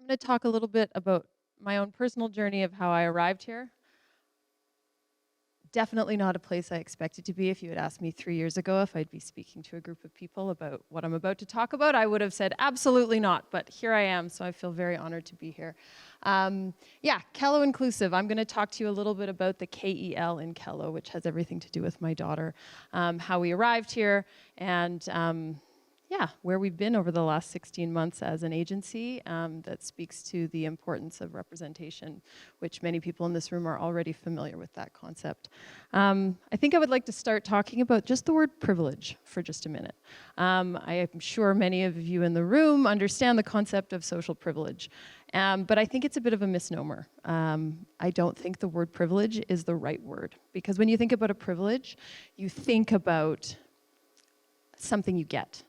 I'm going to talk a little bit about my own personal journey of how I arrived here. Definitely not a place I expected to be. If you had asked me 3 years ago if I'd be speaking to a group of people about what I'm about to talk about, I would have said absolutely not, but here I am, so I feel very honored to be here. Yeah, Kello Inclusive. I'm going to talk to you a little bit about the KEL in Kello, which has everything to do with my daughter, how we arrived here, and yeah, where we've been over the last 16 months as an agency that speaks to the importance of representation, which many people in this room are already familiar with that concept. I think I would like to start talking about just the word privilege for just a minute. I am sure many of you in the room understand the concept of social privilege, but I think it's a bit of a misnomer. I don't think the word privilege is the right word, because when you think about a privilege, you think about something you get.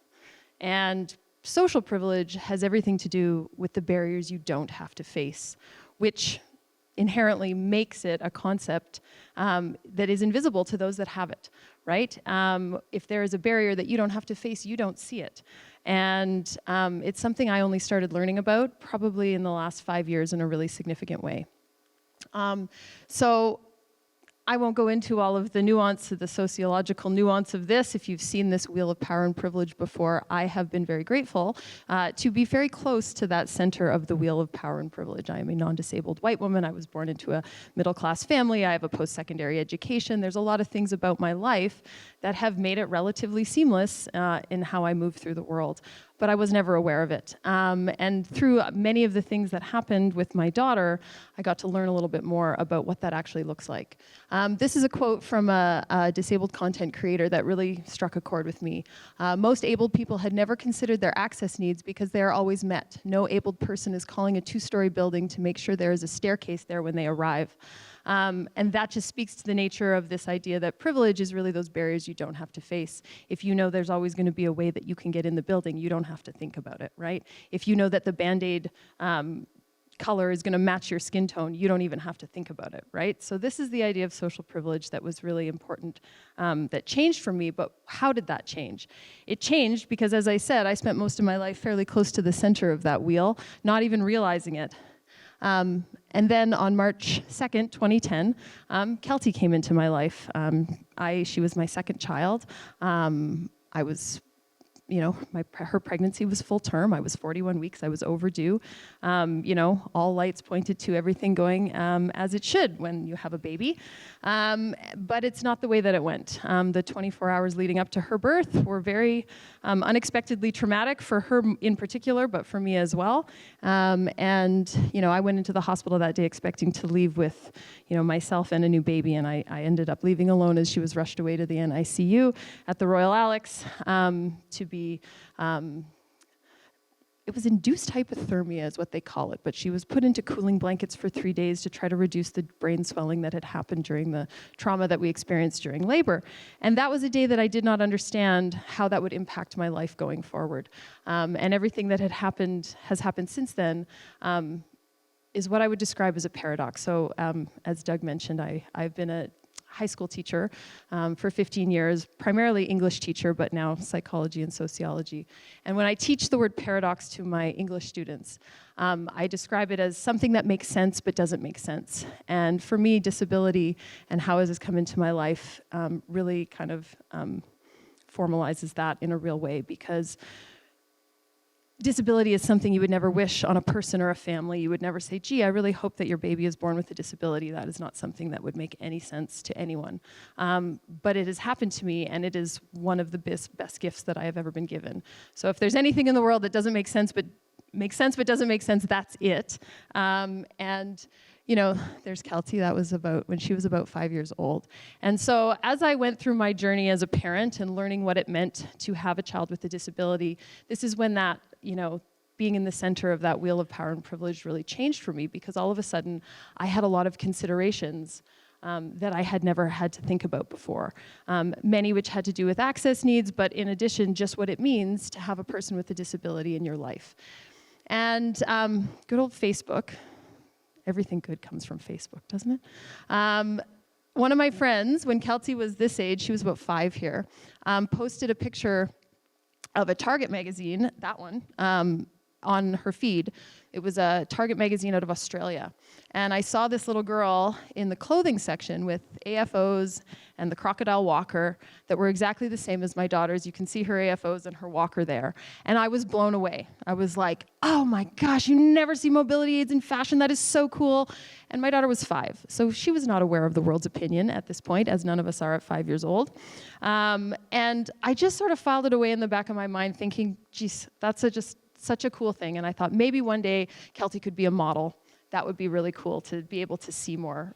And social privilege has everything to do with the barriers you don't have to face, which inherently makes it a concept that is invisible to those that have it, right? If there is a barrier that you don't have to face, you don't see it. And it's something I only started learning about probably in the last 5 years in a really significant way. So I won't go into all of the nuance, the sociological nuance of this. If you've seen this wheel of power and privilege before, I have been very grateful to be very close to that center of the wheel of power and privilege. I am a non-disabled white woman. I was born into a middle-class family. I have a post-secondary education. There's a lot of things about my life that have made it relatively seamless in how I move through the world. But I was never aware of it. And through many of the things that happened with my daughter, I got to learn a little bit more about what that actually looks like. This is a quote from a disabled content creator that really struck a chord with me. Most abled people had never considered their access needs because they are always met. No abled person is calling a 2-story building to make sure there is a staircase there when they arrive. And that just speaks to the nature of this idea that privilege is really those barriers you don't have to face. If you know there's always going to be a way that you can get in the building, you don't have to think about it, right? If you know that the Band-Aid color is going to match your skin tone, you don't even have to think about it, right? So this is the idea of social privilege that was really important, that changed for me. But how did that change? It changed because, as I said, I spent most of my life fairly close to the center of that wheel, not even realizing it. And then on March 2nd, 2010, Kelty came into my life. She was my second child. I was, her pregnancy was full term. I was 41 weeks. I was overdue. All lights pointed to everything going as it should when you have a baby. But it's not the way that it went. The 24 hours leading up to her birth were very unexpectedly traumatic for her in particular, but for me as well. I went into the hospital that day expecting to leave with, myself and a new baby, and I ended up leaving alone as she was rushed away to the NICU at the Royal Alex to be it was induced hypothermia is what they call it, but she was put into cooling blankets for 3 days to try to reduce the brain swelling that had happened during the trauma that we experienced during labor. And that was a day that I did not understand how that would impact my life going forward. And everything that has happened since then, is what I would describe as a paradox. So as Doug mentioned, I've been a high school teacher for 15 years, primarily English teacher, but now psychology and sociology. And when I teach the word paradox to my English students, I describe it as something that makes sense but doesn't make sense. And for me, disability and how has this come into my life really kind of formalizes that in a real way, because disability is something you would never wish on a person or a family. You would never say, gee, I really hope that your baby is born with a disability. That is not something that would make any sense to anyone. But it has happened to me, and it is one of the best gifts that I have ever been given. So if there's anything in the world that doesn't make sense but doesn't make sense, that's it. There's Kelty. That was when she was about 5 years old. And so as I went through my journey as a parent and learning what it meant to have a child with a disability, this is when that, being in the center of that wheel of power and privilege really changed for me, because all of a sudden I had a lot of considerations that I had never had to think about before. Many which had to do with access needs, but in addition, just what it means to have a person with a disability in your life. And good old Facebook. Everything good comes from Facebook, doesn't it? One of my friends, when Kelty was this age, she was about 5 here, posted a picture of a Target magazine, that one, on her feed. It was a Target magazine out of Australia. And I saw this little girl in the clothing section with AFOs and the crocodile walker that were exactly the same as my daughter's. You can see her AFOs and her walker there. And I was blown away. I was like, oh my gosh, you never see mobility aids in fashion. That is so cool. And my daughter was 5. So she was not aware of the world's opinion at this point, as none of us are at 5 years old. And I just sort of filed it away in the back of my mind thinking, geez, that's just such a cool thing. And I thought maybe one day Kelty could be a model. That would be really cool to be able to see more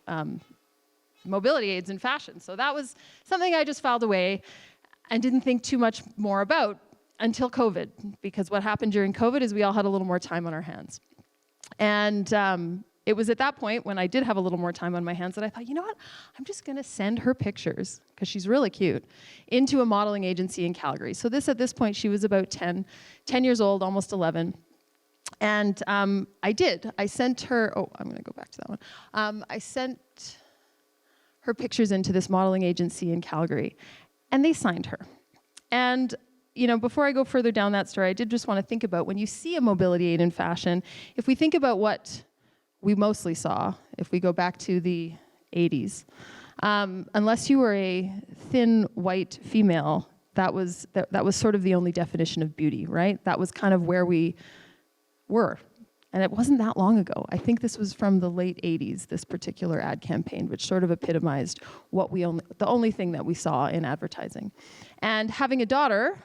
mobility aids in fashion. So that was something I just filed away and didn't think too much more about until COVID, because what happened during COVID is we all had a little more time on our hands. And it was at that point when I did have a little more time on my hands that I thought, you know what, I'm just going to send her pictures, because she's really cute, into a modeling agency in Calgary. So at this point, she was about 10 years old, almost 11. And I did. I sent her, I'm going to go back to that one. I sent her pictures into this modeling agency in Calgary, and they signed her. And before I go further down that story, I did just want to think about when you see a mobility aid in fashion, if we think about what we mostly saw, if we go back to the 80s, unless you were a thin white female, that was sort of the only definition of beauty, right? That was kind of where we were. And it wasn't that long ago. I think this was from the late 80s, this particular ad campaign, which sort of epitomized the only thing that we saw in advertising. And having a daughter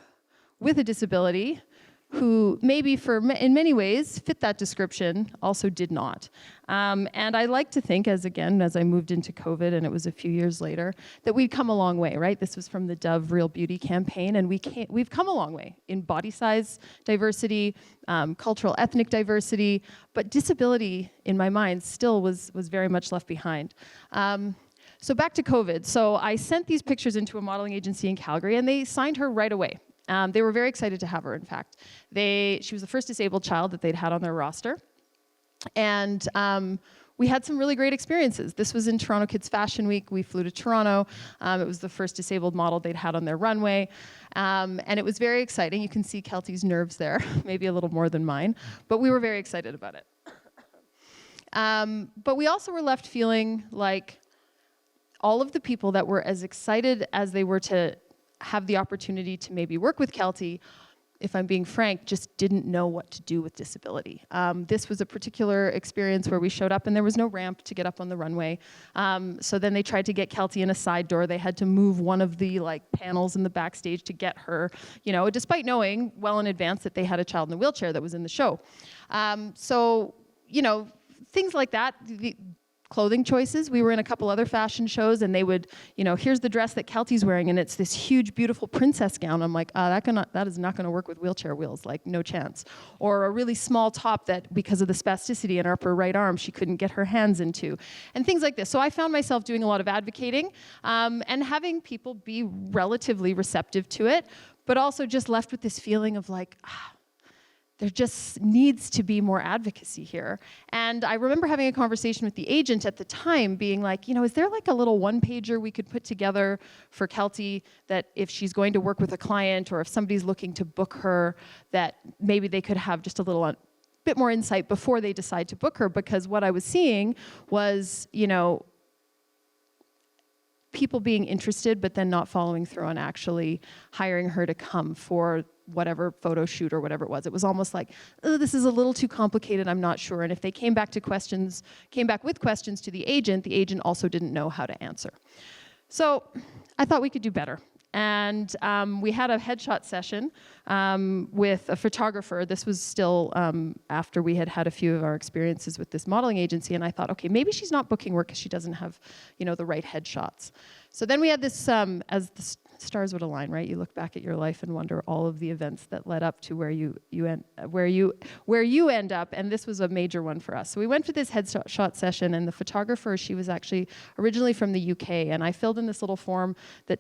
with a disability who maybe in many ways fit that description also did not. And I like to think, as I moved into COVID, and it was a few years later, that we'd come a long way, right? This was from the Dove Real Beauty campaign, and we've come a long way in body size diversity, cultural ethnic diversity, but disability, in my mind, still was very much left behind. So back to COVID. So I sent these pictures into a modeling agency in Calgary, and they signed her right away. They were very excited to have her, in fact. She was the first disabled child that they'd had on their roster. And we had some really great experiences. This was in Toronto Kids Fashion Week. We flew to Toronto. It was the first disabled model they'd had on their runway. And it was very exciting. You can see Kelty's nerves there, maybe a little more than mine. But we were very excited about it. But we also were left feeling like all of the people that were as excited as they were to have the opportunity to maybe work with Kelty, if I'm being frank, just didn't know what to do with disability. This was a particular experience where we showed up and there was no ramp to get up on the runway. So then they tried to get Kelty in a side door. They had to move one of the panels in the backstage to get her, despite knowing well in advance that they had a child in a wheelchair that was in the show. So, things like that. Clothing choices. We were in a couple other fashion shows, and they would, here's the dress that Kelty's wearing, and it's this huge, beautiful princess gown. I'm like, that is not going to work with wheelchair wheels, no chance. Or a really small top that, because of the spasticity in her upper right arm, she couldn't get her hands into, and things like this. So I found myself doing a lot of advocating, and having people be relatively receptive to it, but also just left with this feeling of there just needs to be more advocacy here. And I remember having a conversation with the agent at the time being like, is there a little one-pager we could put together for Kelty that if she's going to work with a client or if somebody's looking to book her, that maybe they could have just a little bit more insight before they decide to book her? Because what I was seeing was, people being interested but then not following through on actually hiring her to come for whatever photo shoot or whatever it was. It was almost like, oh, this is a little too complicated, I'm not sure. And if they came back with questions to the agent also didn't know how to answer. So I thought we could do better. And we had a headshot session with a photographer. This was still after we had had a few of our experiences with this modeling agency. And I thought, okay, maybe she's not booking work because she doesn't have, the right headshots. So then we had this, as the stars would align, right? You look back at your life and wonder all of the events that led up to where you end up. And this was a major one for us. So we went for this headshot session, and the photographer, she was actually originally from the UK. And I filled in this little form that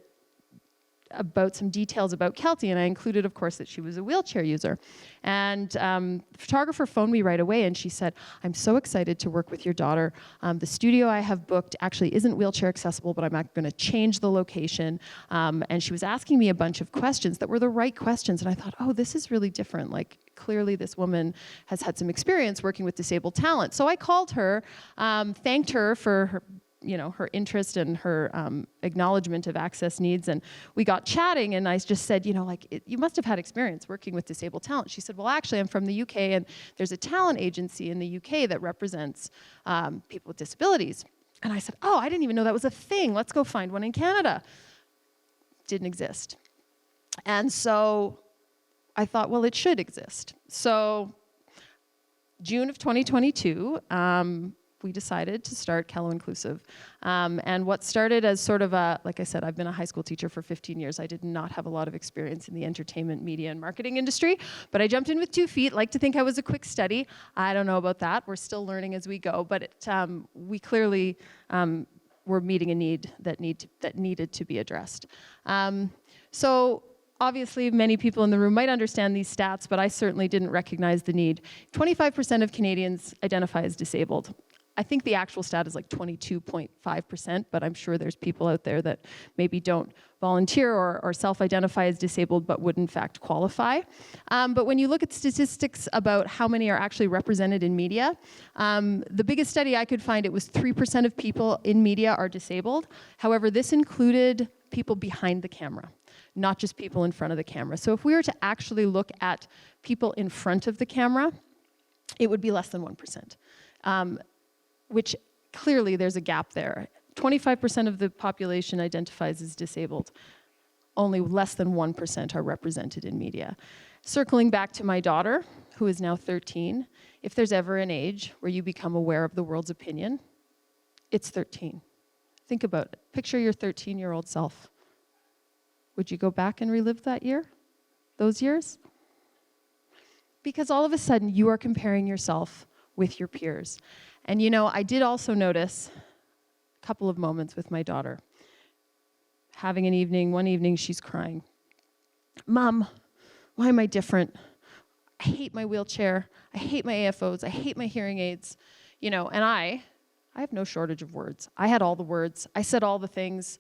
about some details about Kelty, and I included, of course, that she was a wheelchair user. And the photographer phoned me right away, and she said, "I'm so excited to work with your daughter. The studio I have booked actually isn't wheelchair accessible, but I'm going to change the location." And she was asking me a bunch of questions that were the right questions, and I thought, oh, this is really different. Like, clearly this woman has had some experience working with disabled talent. So I called her, thanked her for her, her interest and her acknowledgement of access needs. And we got chatting, and I just said, you must have had experience working with disabled talent. She said, well, actually, I'm from the UK, and there's a talent agency in the UK that represents people with disabilities. And I said, oh, I didn't even know that was a thing. Let's go find one in Canada. Didn't exist. And so I thought, well, it should exist. So June of 2022, we decided to start Kello Inclusive. And what started as sort of like I said, I've been a high school teacher for 15 years. I did not have a lot of experience in the entertainment, media, and marketing industry, but I jumped in with 2 feet, like to think I was a quick study. I don't know about that. We're still learning as we go, but we clearly were meeting a need that needed to be addressed. So obviously, many people in the room might understand these stats, but I certainly didn't recognize the need. 25% of Canadians identify as disabled. I think the actual stat is like 22.5%, but I'm sure there's people out there that maybe don't volunteer or self-identify as disabled but would in fact qualify. But when you look at statistics about how many are actually represented in media, the biggest study I could find, it was 3% of people in media are disabled. However, this included people behind the camera, not just people in front of the camera. So if we were to actually look at people in front of the camera, it would be less than 1%. Which clearly there's a gap there. 25% of the population identifies as disabled. Only less than 1% are represented in media. Circling back to my daughter, who is now 13, if there's ever an age where you become aware of the world's opinion, it's 13. Think about it. Picture your 13-year-old self. Would you go back and relive that year? Those years? Because all of a sudden you are comparing yourself with your peers. And I did also notice a couple of moments with my daughter. Having one evening she's crying. Mom, why am I different? I hate my wheelchair. I hate my AFOs. I hate my hearing aids. And I have no shortage of words. I had all the words. I said all the things.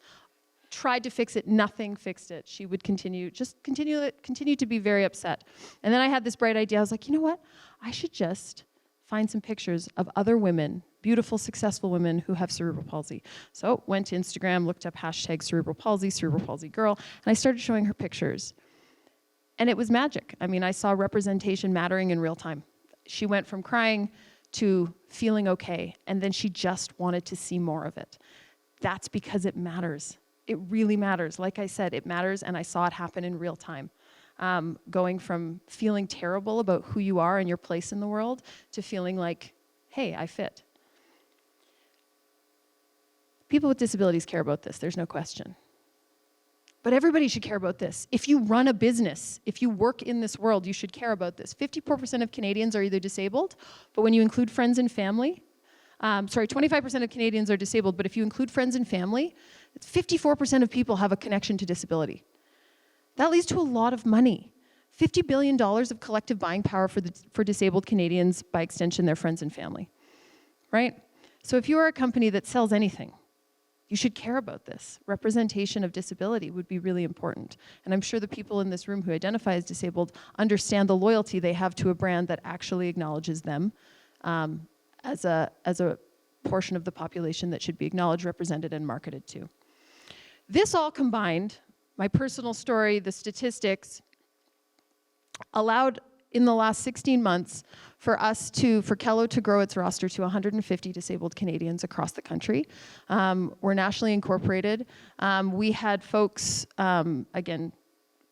Tried to fix it. Nothing fixed it. She would continue to be very upset. And then I had this bright idea. I was like, you know what? I should just find some pictures of other women, beautiful, successful women who have cerebral palsy. So went to Instagram, looked up hashtag cerebral palsy girl, and I started showing her pictures. And it was magic. I mean, I saw representation mattering in real time. She went from crying to feeling okay, and then she just wanted to see more of it. That's because it matters. It really matters. Like I said, it matters, and I saw it happen in real time. Going from feeling terrible about who you are and your place in the world to feeling like, hey, I fit. People with disabilities care about this, there's no question. But everybody should care about this. If you run a business, if you work in this world, you should care about this. 54% of Canadians are either disabled, but when you include friends and family, 25% of Canadians are disabled, but if you include friends and family, 54% of people have a connection to disability. That leads to a lot of money. $50 billion of collective buying power for disabled Canadians, by extension, their friends and family, right? So if you are a company that sells anything, you should care about this. Representation of disability would be really important. And I'm sure the people in this room who identify as disabled understand the loyalty they have to a brand that actually acknowledges them as a portion of the population that should be acknowledged, represented, and marketed to. This all combined, my personal story, the statistics, allowed in the last 16 months for Kello to grow its roster to 150 disabled Canadians across the country. We're nationally incorporated. We had folks, again,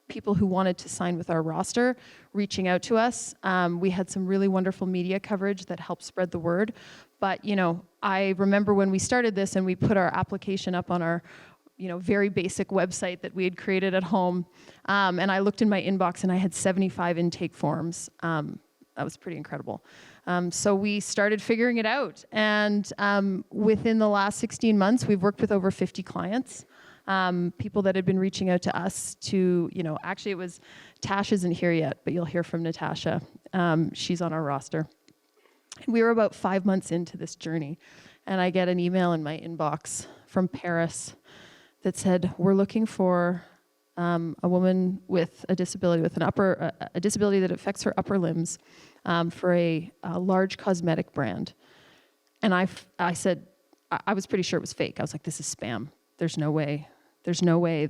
people who wanted to sign with our roster reaching out to us. We had some really wonderful media coverage that helped spread the word. But, I remember when we started this and we put our application up on our very basic website that we had created at home. And I looked in my inbox and I had 75 intake forms. That was pretty incredible. So we started figuring it out. And within the last 16 months, we've worked with over 50 clients. people that had been reaching out to us to, actually it was, Tash isn't here yet, but you'll hear from Natasha. She's on our roster. And we were about 5 months into this journey, and I get an email in my inbox from Paris that said, we're looking for a woman with a disability, with a disability that affects her upper limbs, for a large cosmetic brand. And I said, I was pretty sure it was fake. I was like, this is spam. There's no way. There's no way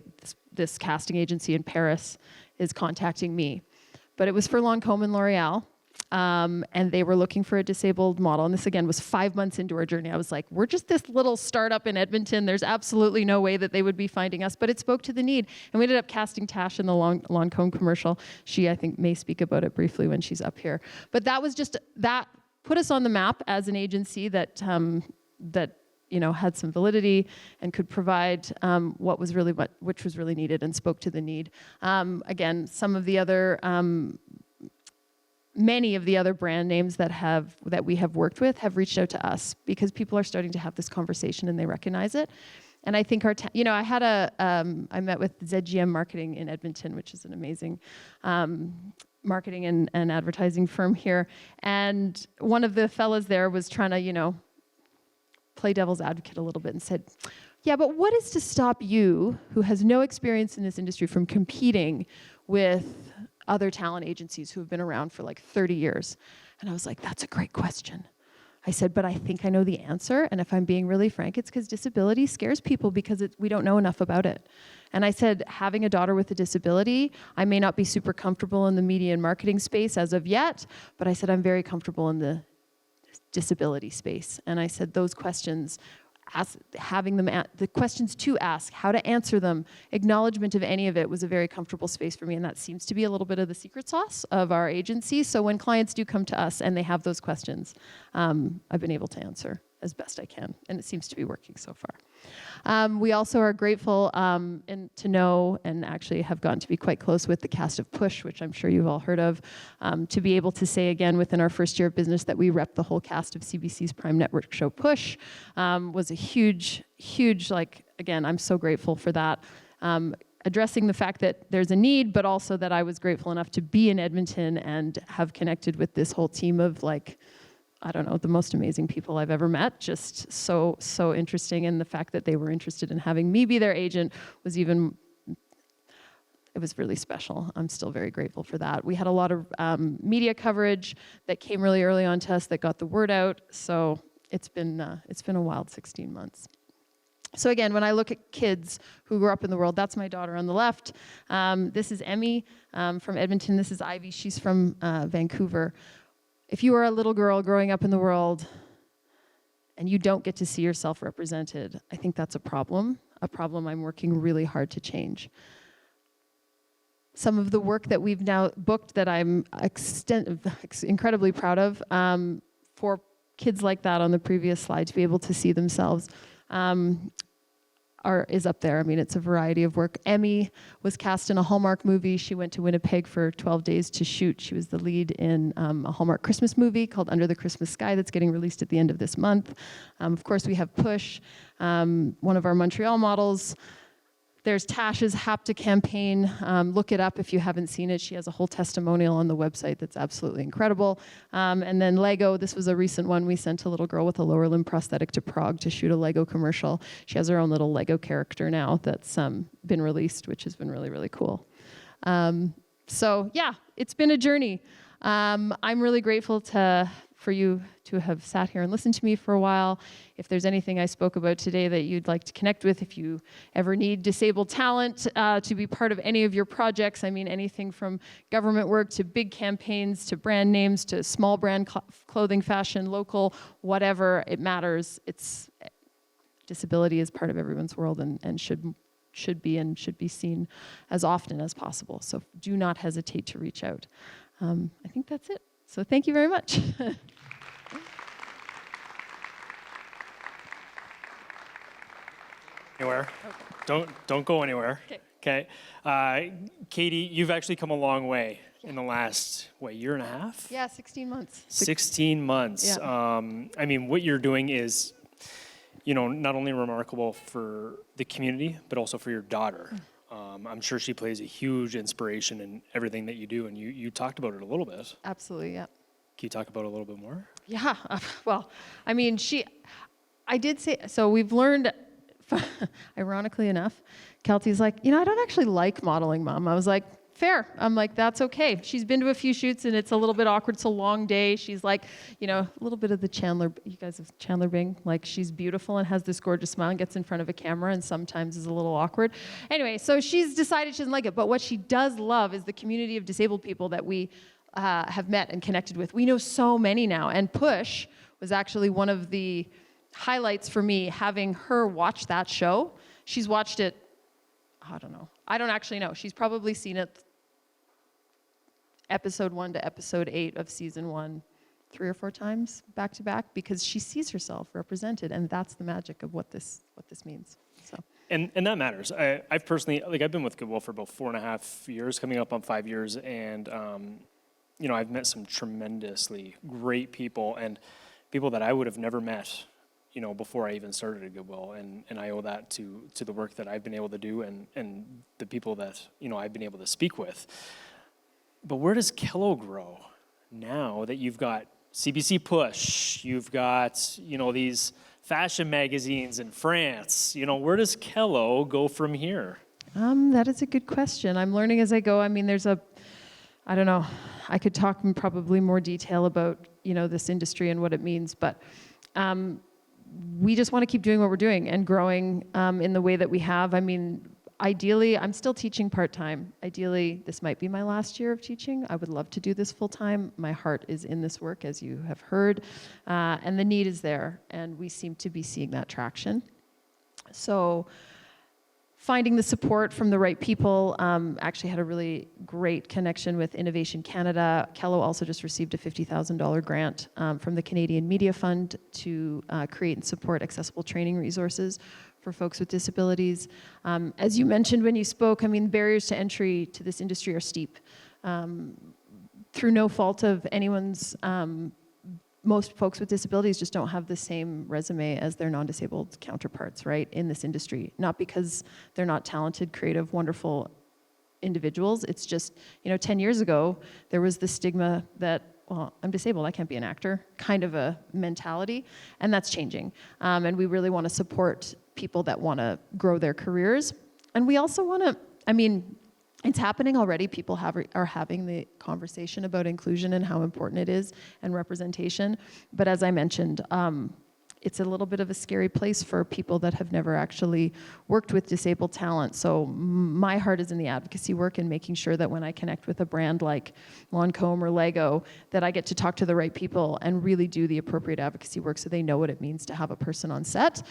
this casting agency in Paris is contacting me. But it was for Lancôme and L'Oreal. And they were looking for a disabled model. And this, again, was 5 months into our journey. I was like, we're just this little startup in Edmonton. There's absolutely no way that they would be finding us. But it spoke to the need. And we ended up casting Tash in the Lancôme commercial. She, I think, may speak about it briefly when she's up here. But that was just, that put us on the map as an agency that had some validity and could provide which was really needed and spoke to the need. Again, some of the other many of the other brand names that we have worked with have reached out to us because people are starting to have this conversation and they recognize it. And I think I met with ZGM Marketing in Edmonton, which is an amazing marketing and advertising firm here. And one of the fellas there was trying to, play devil's advocate a little bit and said, yeah, but what is to stop you, who has no experience in this industry, from competing with other talent agencies who have been around for like 30 years? And I was like, that's a great question. I said, but I think I know the answer. And if I'm being really frank, it's because disability scares people because we don't know enough about it. And I said, having a daughter with a disability, I may not be super comfortable in the media and marketing space as of yet, but I said, I'm very comfortable in the disability space. And I said, those questions, the questions to ask, how to answer them, acknowledgement of any of it was a very comfortable space for me. And that seems to be a little bit of the secret sauce of our agency. So when clients do come to us and they have those questions, I've been able to answer as best I can. And it seems to be working so far. We also are grateful to know and actually have gotten to be quite close with the cast of Push, which I'm sure you've all heard of, to be able to say again within our first year of business that we rep the whole cast of CBC's Prime Network show Push was a huge, again, I'm so grateful for that. Addressing the fact that there's a need, but also that I was grateful enough to be in Edmonton and have connected with this whole team of the most amazing people I've ever met. Just so interesting. And the fact that they were interested in having me be their agent was it was really special. I'm still very grateful for that. We had a lot of media coverage that came really early on to us that got the word out. So it's been a wild 16 months. So again, when I look at kids who grew up in the world, that's my daughter on the left. This is Emmy from Edmonton. This is Ivy. She's from Vancouver. If you are a little girl growing up in the world and you don't get to see yourself represented, I think that's a problem I'm working really hard to change. Some of the work that we've now booked that I'm incredibly proud of, for kids like that on the previous slide to be able to see themselves, is up there. I mean, it's a variety of work. Emmy was cast in a Hallmark movie. She went to Winnipeg for 12 days to shoot. She was the lead in a Hallmark Christmas movie called Under the Christmas Sky that's getting released at the end of this month. Of course, we have Push, one of our Montreal models. There's Tash's HAPTA campaign. Look it up if you haven't seen it. She has a whole testimonial on the website that's absolutely incredible. And then Lego, this was a recent one. We sent a little girl with a lower limb prosthetic to Prague to shoot a Lego commercial. She has her own little Lego character now that's been released, which has been really, really cool. So yeah, it's been a journey. I'm really grateful for you to have sat here and listened to me for a while. If there's anything I spoke about today that you'd like to connect with, if you ever need disabled talent to be part of any of your projects, I mean anything from government work to big campaigns to brand names to small brand clothing, fashion, local, whatever, it matters. Disability is part of everyone's world and should be seen as often as possible. So do not hesitate to reach out. I think that's it. So thank you very much. Anywhere. Okay. Don't go anywhere. Okay. Katie, you've actually come a long way in the last, year and a half? Yeah, 16 months. 16 months. Yeah. I mean, what you're doing is not only remarkable for the community, but also for your daughter. I'm sure she plays a huge inspiration in everything that you do, and you talked about it a little bit. Absolutely, yeah. Can you talk about it a little bit more? Yeah, well, I mean, I did say, so we've learned, ironically enough, Kelty's like, I don't actually like modeling, Mom. I was like, fair. I'm like, that's okay. She's been to a few shoots and it's a little bit awkward. It's a long day. She's like, a little bit of the Chandler, you guys have Chandler Bing, like she's beautiful and has this gorgeous smile and gets in front of a camera and sometimes is a little awkward. Anyway, so she's decided she doesn't like it. But what she does love is the community of disabled people that we have met and connected with. We know so many now. And Push was actually one of the highlights for me, having her watch that show. She's watched it, I don't know. I don't actually know. She's probably seen it episode 1 to episode 8 of season 1 3 or 4 times back to back because she sees herself represented, and that's the magic of what this means. So. And that matters. I've personally, I've been with Goodwill for about 4.5 years, coming up on 5 years, and I've met some tremendously great people and people that I would have never met, before I even started at Goodwill, and I owe that to the work that I've been able to do and the people that I've been able to speak with. But where does Kello grow now that you've got CBC Push, you've got these fashion magazines in France? Where does Kello go from here? That is a good question. I'm learning as I go. I mean, I don't know. I could talk in probably more detail about this industry and what it means, but. We just want to keep doing what we're doing and growing in the way that we have. I mean, ideally, I'm still teaching part-time. Ideally, this might be my last year of teaching. I would love to do this full-time. My heart is in this work, as you have heard, and the need is there, and we seem to be seeing that traction. So finding the support from the right people, actually had a really great connection with Innovation Canada. Kello also just received a $50,000 grant from the Canadian Media Fund to create and support accessible training resources for folks with disabilities. As you mentioned when you spoke, I mean, barriers to entry to this industry are steep. Through no fault of anyone's, most folks with disabilities just don't have the same resume as their non-disabled counterparts, right, in this industry. Not because they're not talented, creative, wonderful individuals. It's just, 10 years ago, there was the stigma that, well, I'm disabled, I can't be an actor, kind of a mentality, and that's changing. And we really want to support people that want to grow their careers. And we also want to, it's happening already. People are having the conversation about inclusion and how important it is and representation. But as I mentioned, it's a little bit of a scary place for people that have never actually worked with disabled talent. So my heart is in the advocacy work and making sure that when I connect with a brand like Lancome or Lego, that I get to talk to the right people and really do the appropriate advocacy work so they know what it means to have a person on set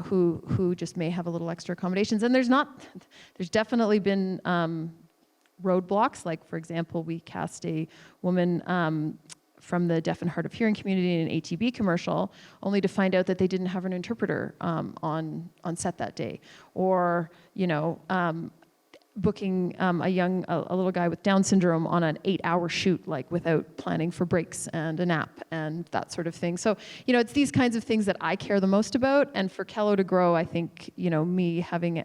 who just may have a little extra accommodations. And there's definitely been roadblocks. Like, for example, we cast a woman from the deaf and hard of hearing community in an ATB commercial, only to find out that they didn't have an interpreter on set that day. Or, booking a little guy with Down syndrome on an 8-hour shoot, like without planning for breaks and a nap and that sort of thing. So, it's these kinds of things that I care the most about. And for Kello to grow, I think, me having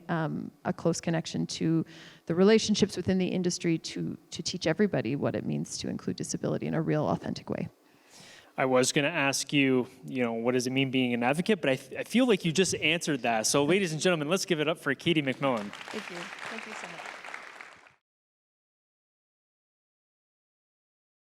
a close connection to the relationships within the industry to teach everybody what it means to include disability in a real, authentic way. I was going to ask you, what does it mean being an advocate? But I feel like you just answered that. So ladies and gentlemen, let's give it up for Katie McMillan. Thank you. Thank you so much.